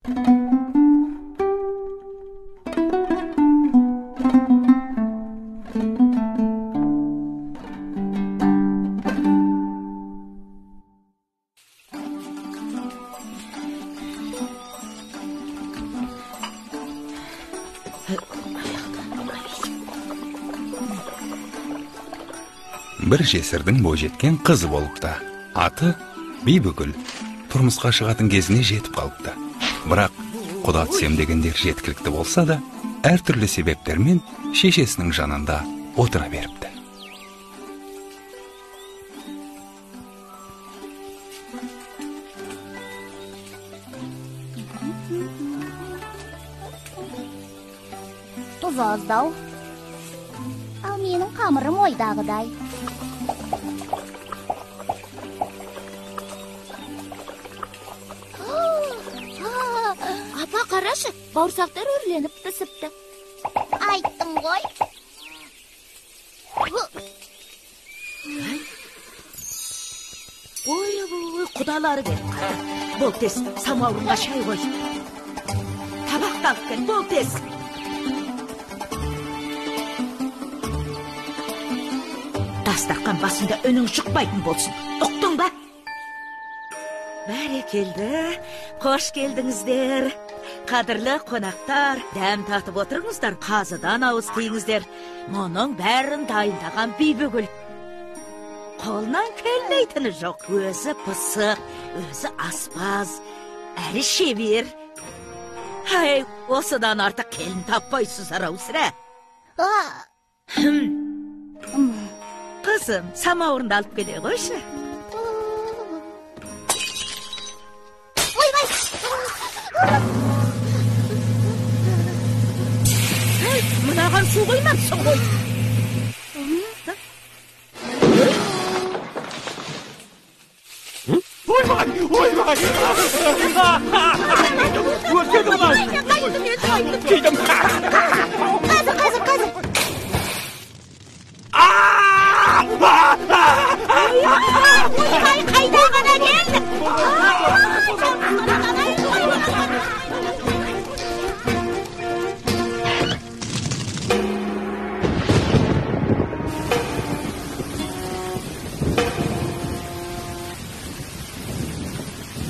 Bir жесірдің бойжеткен қызы болыпты. Аты Бибігүл. Тұрмысқа шығатын кезіне жетіп қалыпты. Бірақ құда түсем дегендер жеткілікті болса да, әртүрлі себептермен шешесінің жанында отыра беріпті. Тұз аздау. Ал менің қамырым ойдағыдай. Апа қарашы, бауырсақтар өрленіп пісіпті. Айттым ғой. Ой, құдалары кел. Бол тез, самауырға шай қой. Табақ алып кел, бол тез. Дастархан басында үнің шықпайтын болсын. Ұқтың ба? Бәрекелді, қош келдіңіздер. Қадірлі қонақтар, дәм татып отырыңыздар, қазыдан ауыз тиіңіздер. Мұның бәрін дайындаған Бибігүл. Қолынан келмейтіні жоқ. Өзі пысық, өзі аспаз, әрі шебер. Ай, осыдан артық келін таппайсыздар ау сірә. Қызым, самауырынды алып келе қойшы. Мынаған су қоймапсың ғой. Ойбай! Өртеді бұлай! Кейдім! Қазір. Қайда ғана келді?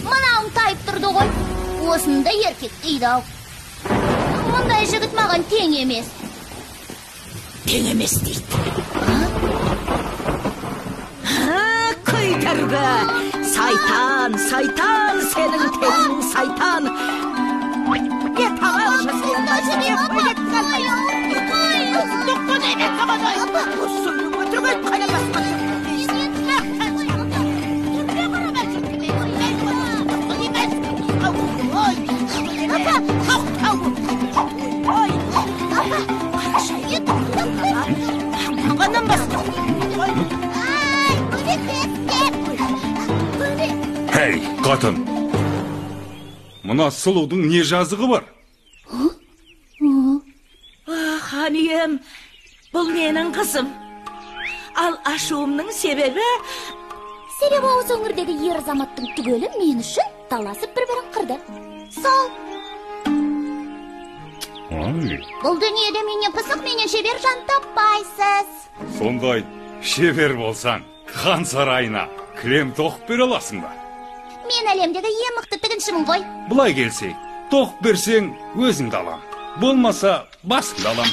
Мынауың тайып тұрды ғой. Осында еркек дейді-ау. Мұндай жігіт маған тең емес. Тең емес дейді. Көйтіргі! Сайтан, сенің теңің сайтан. Бет ағашы сонда жіне қойып қалмай. Тоқпан әймет қабадай. Осының өтіргет қайнамасқа. Әй, қатын! Мұна сұлудың не жазығы бар? Ханием, бұл менің қызым. Ал ашуымның себебі... Себебі осы өңірдегі ер азаматтың түгелі мен үшін таласып бір-бірін қырды. Сол. Бұл дүниеде менен пысық, менен шебер жан таппайсыз. Сондай шебер болсаң, хан сарайына кілем тоқып бере аласың ба? Мен әлемдегі ең мықты тігіншімін ғой. Бұлай келсек, тоқып берсең өзіңді алам. Болмаса басыңды алам.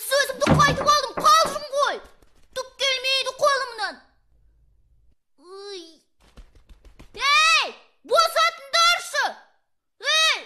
Сөзімді қайтып алдым, қалжың ғой. Түк келмейді қолымнан. Ей, босатындаршы! Ей!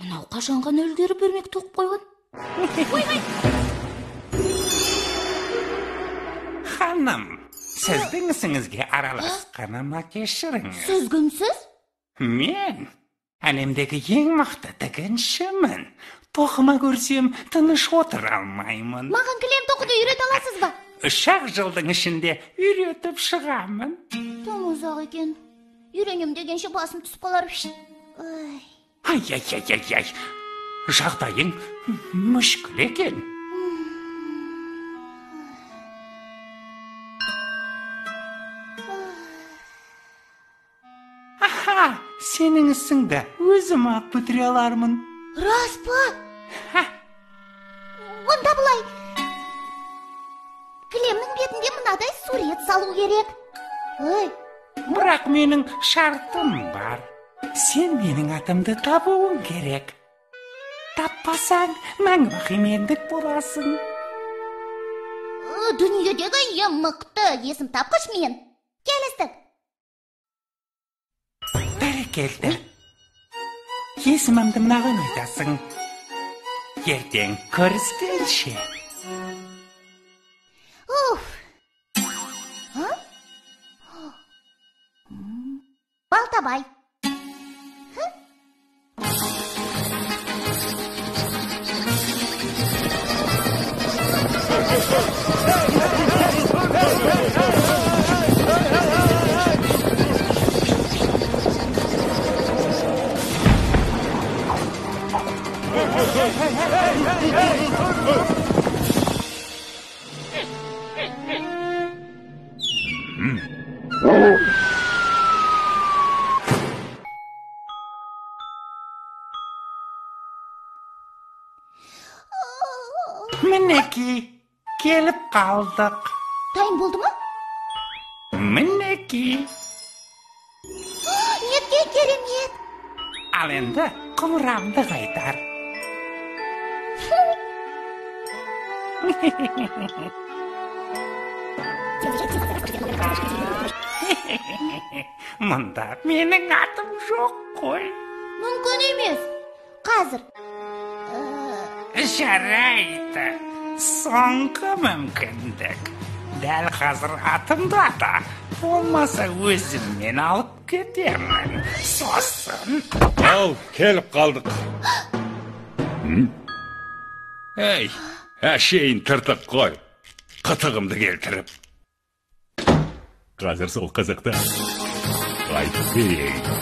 Мынау қашанға нөлдері бермек тоқып қойған? ханым, сіздің ісіңізге араласқаныма кешіріңіз. Сіз кімсіз? Мен әлемдегі ең мықты тігіншімін. Тоқыма көрсем, тыныш отыра алмаймын. Маған кілем тоқуды үйрете аласыз ба? 3 жылдың ішінде үйретіп шығамын. Тым ұзақ екен. Үйренем дегенше басым түсіп қалар. Ой. Ай. Жағдайың мүшкіл екен. Аха, сенің ісіңді өзім ақ бітіре алармын. Рас па? Онда бұлай. Кілемнің бетінде мынадай сурет салу керек. Ой. Бірақ менің шартым бар. Сен менің атымды табуың керек. Таппасаң, мәңгі мендік боласың. Дүниедегі ең мықты есім тапқыш мен. Келістік. Бәрекелді. Есімімді мынаған айтасың. Ертең көріскенше. Балтабай. Мінеки, келіп қалдық. Дайын болды ма? Мінеки. Нетке керемет. Ал енді құмырамды қайтар. Мұнда менің атым жоқ қой. Мүмкін емес. Қазір. Жарайды. Соңғы мүмкіндік. Дәл қазір атымды ата. Болмаса өзіммен алып кетемін. Сосын. Ал, келіп қалдық. Ей, әшейін тыртық қой. Қытығымды келтіріп. Қазір сол қызықты айтып берейін.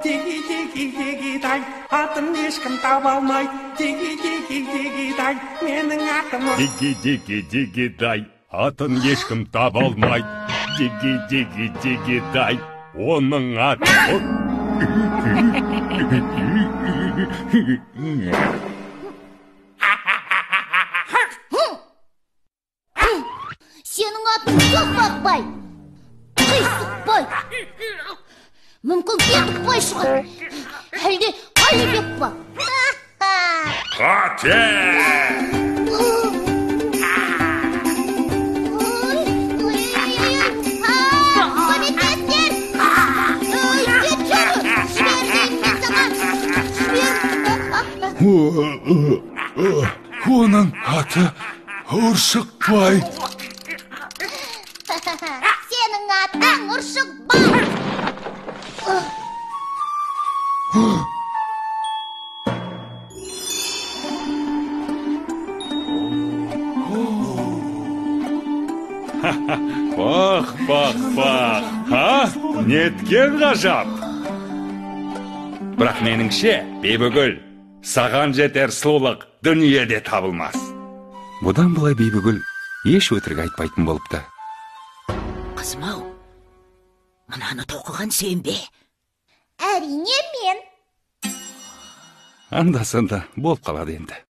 Теги-теги-теги-дай, атын ешкім таба алмай. Теги-теги-теги-дай, менің атым. Диги-диги-диги-дай, атын ешкім таба алмай. Диги-диги-диги-дай, оның аты. Сенің атын Соқпақбай. Қисықбай. Мүмкін Кетікбай шығар. Әлде Қалибек па? Қате! Оның аты Ұршықбай. Сенің атың Ұршықбай. Бақ, ха? Неткен ғажап? Бірақ меніңше, Бибігүл, саған жетер сұлулық дүниеде табылмас. Бұдан былай Бибігүл еш өтірік айтпайтын болыпты. Қызым-ау, мынаны тоқыған сен бе? Әрине мен. Анда-санда болып қалады енді.